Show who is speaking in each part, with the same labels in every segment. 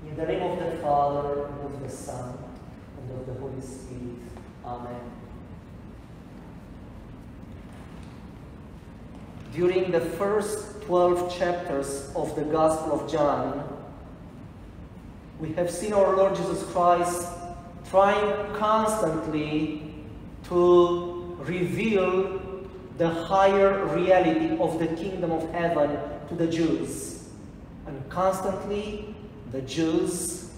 Speaker 1: In the name of the Father, and of the Son, and of the Holy Spirit. Amen. During the first 12 chapters of the Gospel of John, we have seen our Lord Jesus Christ trying constantly to reveal the higher reality of the kingdom of heaven to the Jews. And constantly, the Jews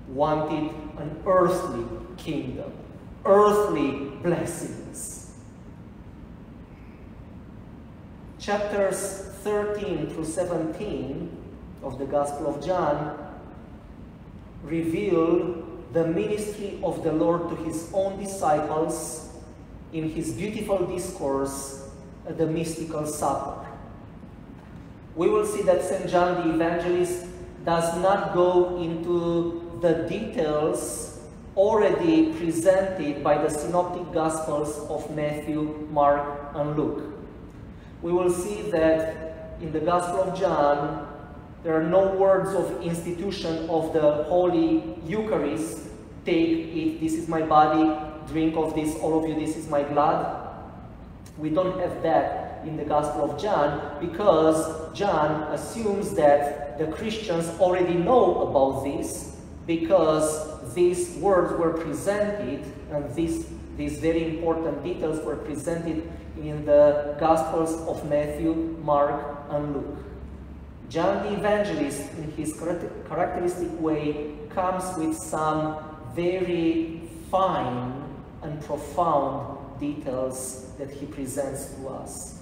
Speaker 1: wanted an earthly kingdom, earthly blessings. Chapters 13 through 17 of the Gospel of John reveal the ministry of the Lord to his own disciples in his beautiful discourse at the mystical supper. We will see that St. John the Evangelist does not go into the details already presented by the synoptic Gospels of Matthew, Mark, and Luke. We will see that in the Gospel of John, there are no words of institution of the Holy Eucharist. Take it, this is my body, drink of this, all of you, this is my blood. We don't have that in the Gospel of John because John assumes that the Christians already know about this because these words were presented and these very important details were presented in the Gospels of Matthew, Mark, and Luke. John the Evangelist, in his characteristic way, comes with some very fine and profound details that he presents to us.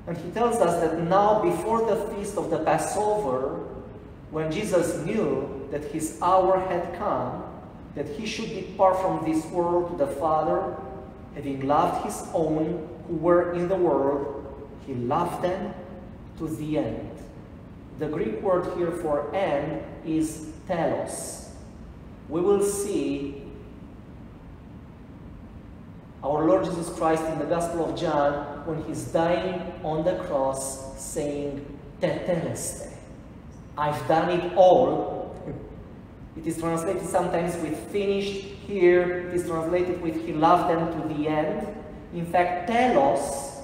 Speaker 1: And he tells us that now, before the feast of the Passover, when Jesus knew that his hour had come, that he should depart from this world to the Father, having loved his own who were in the world, he loved them to the end. The Greek word here for end is telos. We will see our Lord Jesus Christ in the Gospel of John when he's dying on the cross saying, tetelestai, I've done it all. It is translated sometimes with finished. Here it is translated with he loved them to the end. In fact, telos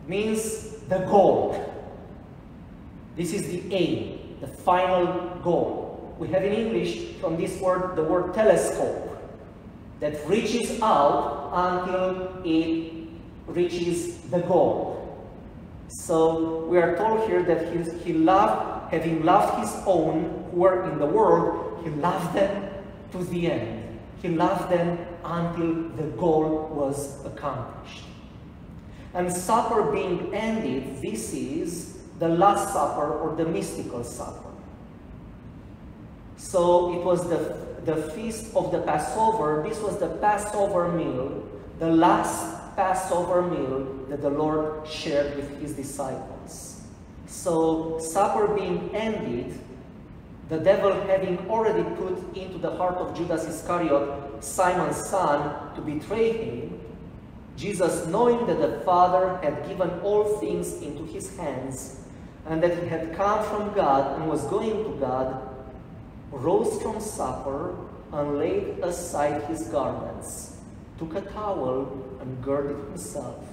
Speaker 1: means the goal. This is the aim, the final goal. We have in English from this word the word telescope that reaches out until it reaches the goal. So we are told here that he loved, having loved his own who were in the world, he loved them to the end. He loved them until the goal was accomplished. And supper being ended, this is the Last Supper or the mystical supper. So it was the feast of the Passover. This was the Passover meal, the last Passover meal that the Lord shared with his disciples. So supper being ended, the devil having already put into the heart of Judas Iscariot, Simon's son, to betray him, Jesus, knowing that the Father had given all things into his hands, and that he had come from God and was going to God, rose from supper and laid aside his garments, took a towel and girded himself.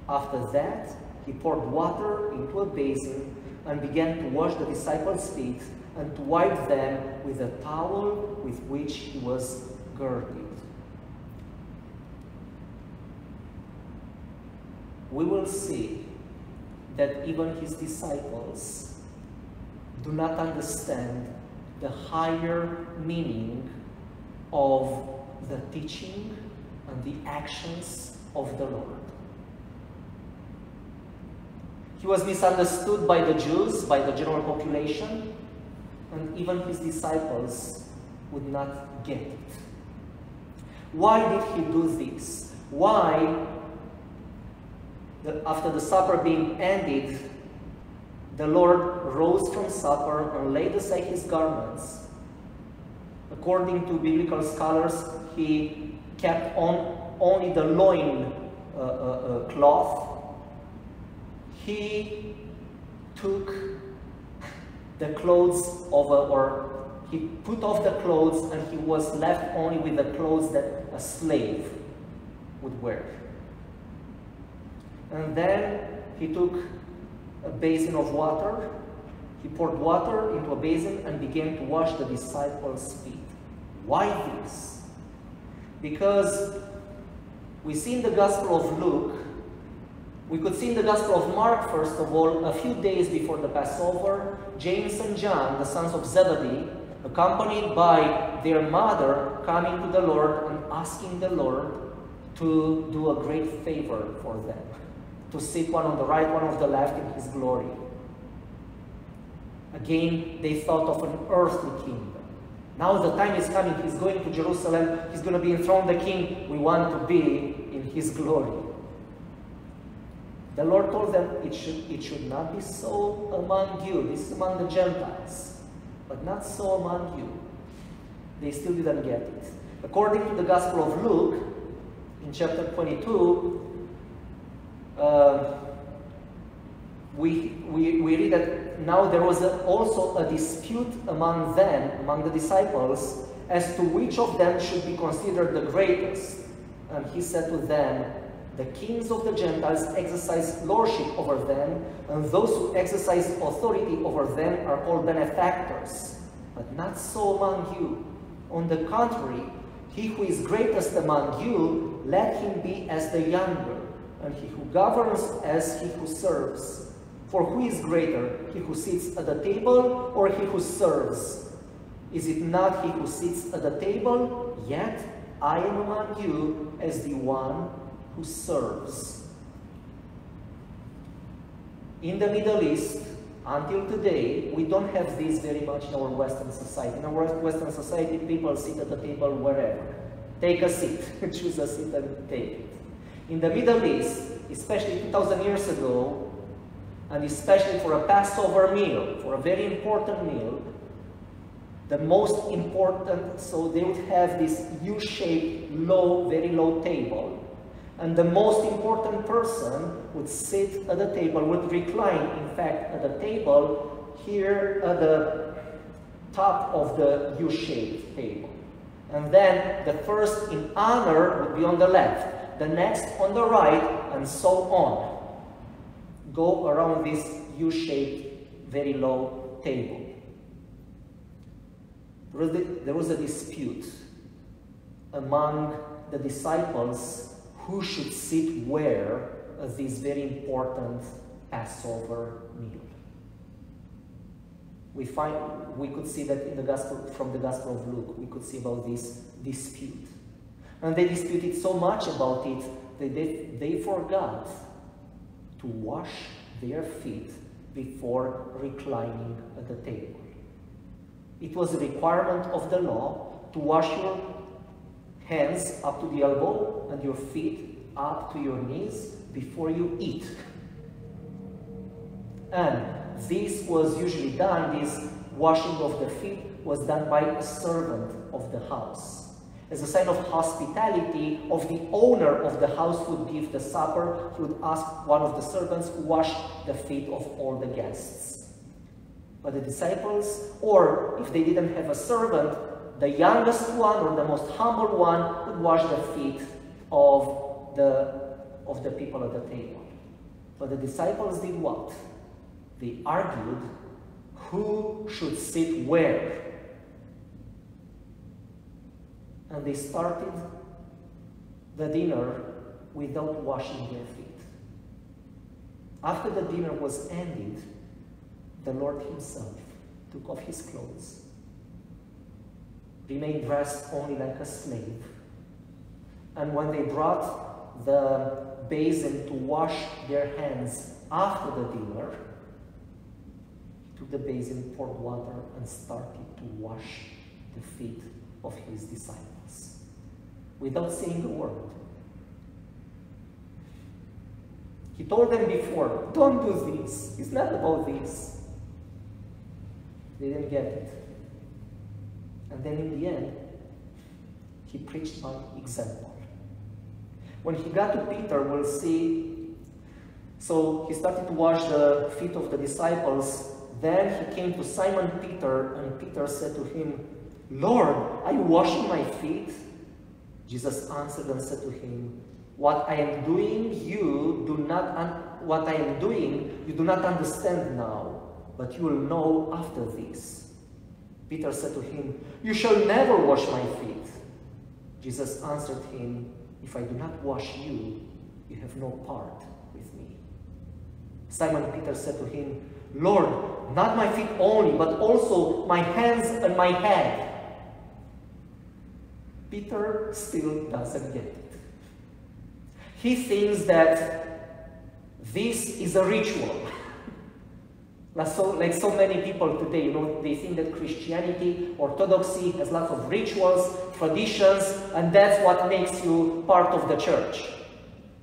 Speaker 1: After that, he poured water into a basin and began to wash the disciples' feet and to wipe them with the towel with which he was girded. We will see that even his disciples do not understand the higher meaning of the teaching and the actions of the Lord. He was misunderstood by the Jews, by the general population, and even his disciples would not get it. Why did he do this? Why, after the supper being ended, the Lord rose from supper and laid aside his garments? According to biblical scholars, he kept on only the loin cloth. He took the clothes of or he put off the clothes and he was left only with the clothes that a slave would wear. And then he took a basin of water, he poured water into a basin and began to wash the disciples' feet. Why this? Because we see in the Gospel of Luke, we could see in the Gospel of Mark, first of all, a few days before the Passover, James and John, the sons of Zebedee, accompanied by their mother, coming to the Lord and asking the Lord to do a great favor for them, to sit one on the right, one on the left in his glory. Again, they thought of an earthly kingdom. Now the time is coming, he's going to Jerusalem, he's going to be enthroned the king, we want to be in his glory. The Lord told them it should not be so among you, this is among the Gentiles, but not so among you. They still didn't get it. According to the Gospel of Luke, in chapter 22, we read that now there was also a dispute among them, among the disciples, as to which of them should be considered the greatest. And he said to them, the kings of the Gentiles exercise lordship over them, and those who exercise authority over them are called benefactors. But not so among you. On the contrary, he who is greatest among you, let him be as the younger, and he who governs as he who serves. For who is greater, he who sits at the table or he who serves? Is it not he who sits at the table? Yet I am among you as the one who serves. In the Middle East, until today, we don't have this very much in our Western society. In our Western society, people sit at the table wherever. Take a seat, choose a seat and take it. In the Middle East, especially 2,000 years ago, and especially for a Passover meal, for a very important meal, the most important, so they would have this U-shaped, low, very low table, and the most important person would sit at the table, would recline, in fact, at the table, here at the top of the U-shaped table. And then the first in honor would be on the left, the next on the right, and so on. Go around this U-shaped, very low table. There was a dispute among the disciples who should sit where at this very important Passover meal. We could see that in the Gospel, from the Gospel of Luke, we could see about this dispute. And they disputed so much about it that they forgot to wash their feet before reclining at the table. It was a requirement of the law to wash your hands up to the elbow and your feet up to your knees before you eat. And this was usually done, this washing of the feet was done by a servant of the house. As a sign of hospitality of the owner of the house would give the supper, he would ask one of the servants to wash the feet of all the guests. But the disciples, or if they didn't have a servant, the youngest one or the most humble one would wash the feet of the people at the table. But the disciples did what? They argued who should sit where. And they started the dinner without washing their feet. After the dinner was ended, the Lord himself took off his clothes, remained dressed only like a slave. And when they brought the basin to wash their hands after the dinner, he took the basin, poured water, and started to wash the feet of his disciples without saying a word. He told them before, don't do this. It's not about this. They didn't get it. And then in the end, he preached by example. When he got to Peter, we'll see, so he started to wash the feet of the disciples. Then he came to Simon Peter, and Peter said to him, Lord, are you washing my feet? Jesus answered and said to him, What I am doing you do not understand now, but you will know after this. Peter said to him, You shall never wash my feet. Jesus answered him, If I do not wash you, you have no part with me. Simon Peter said to him, Lord, not my feet only, but also my hands and my head. Peter still doesn't get it. He thinks that this is a ritual. Like so many people today, they think that Christianity, Orthodoxy has lots of rituals, traditions, and that's what makes you part of the church.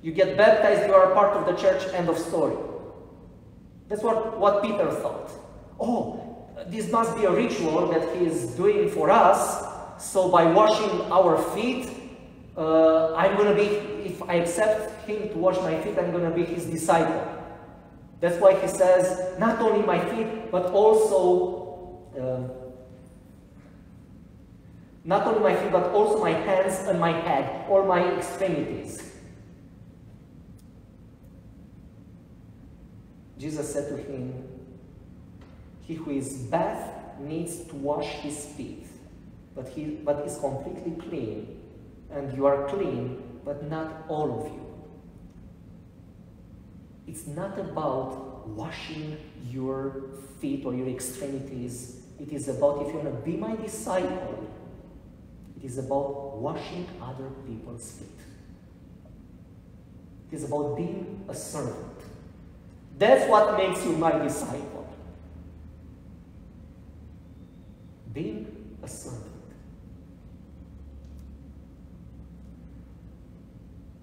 Speaker 1: You get baptized, you are part of the church, end of story. That's what Peter thought. Oh, this must be a ritual that he is doing for us, so by washing our feet, I'm going to be, if I accept him to wash my feet, I'm going to be his disciple. That's why he says, not only my feet, but also, not only my feet, but also my hands and my head, all my extremities. Jesus said to him, He who is bathed needs to wash his feet, but is completely clean, and you are clean, but not all of you. It's not about washing your feet or your extremities. It is about, if you want to be my disciple, it is about washing other people's feet. It is about being a servant. That's what makes you my disciple. Being a servant.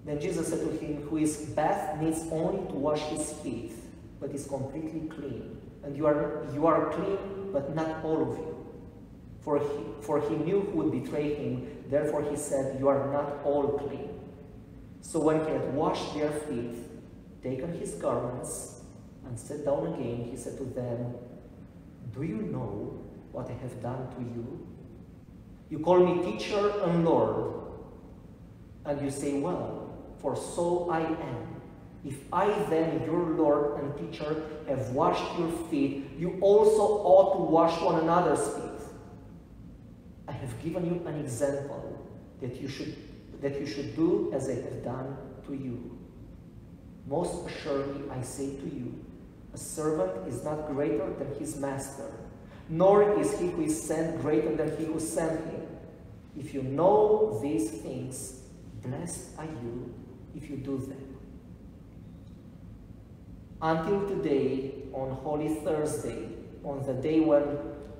Speaker 1: Then Jesus said to him, Who is bathed needs only to wash his feet, but is completely clean. And you are clean, but not all of you. For he knew who would betray him, therefore he said, You are not all clean. So when he had washed their feet, taken his garments, and sat down again, he said to them, Do you know what I have done to you? You call me teacher and Lord, and you say, Well, for so I am. If I then, your Lord and teacher, have washed your feet, you also ought to wash one another's feet. I have given you an example that you should do as I have done to you. Most assuredly I say to you, a servant is not greater than his master, nor is he who is sent greater than he who sent him. If you know these things, blessed are you if you do them. Until today, on Holy Thursday, on the day when,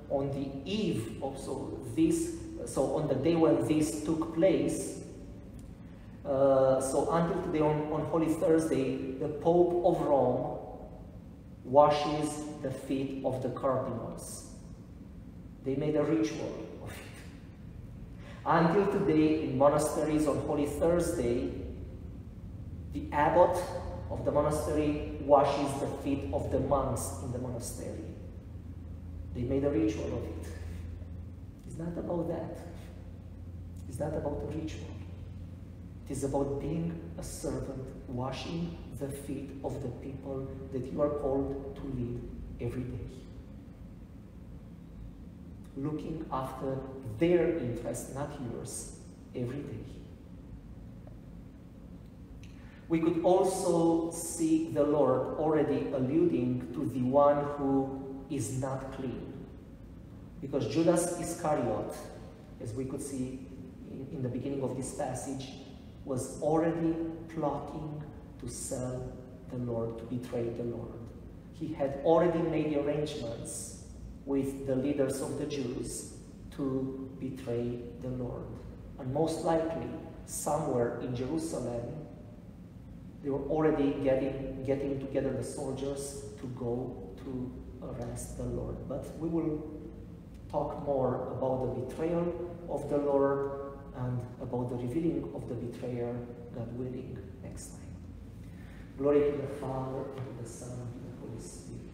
Speaker 1: on the eve of on the day when this took place, so until today, on Holy Thursday, the Pope of Rome washes the feet of the cardinals. They made a ritual of it. Until today, in monasteries on Holy Thursday, the abbot of the monastery washes the feet of the monks in the monastery. They made a ritual of it. It's not about that. It's not about a ritual. It is about being a servant, washing the feet of the people that you are called to lead every day. Looking after their interests, not yours, every day. We could also see the Lord already alluding to the one who is not clean. Because Judas Iscariot, as we could see in the beginning of this passage, was already plotting to sell the Lord, to betray the Lord. He had already made the arrangements with the leaders of the Jews to betray the Lord. And most likely, somewhere in Jerusalem, they were already getting together the soldiers to go to arrest the Lord. But we will talk more about the betrayal of the Lord and about the revealing of the betrayer, God willing, next time. Glory to the Father, and to the Son, and to the Holy Spirit.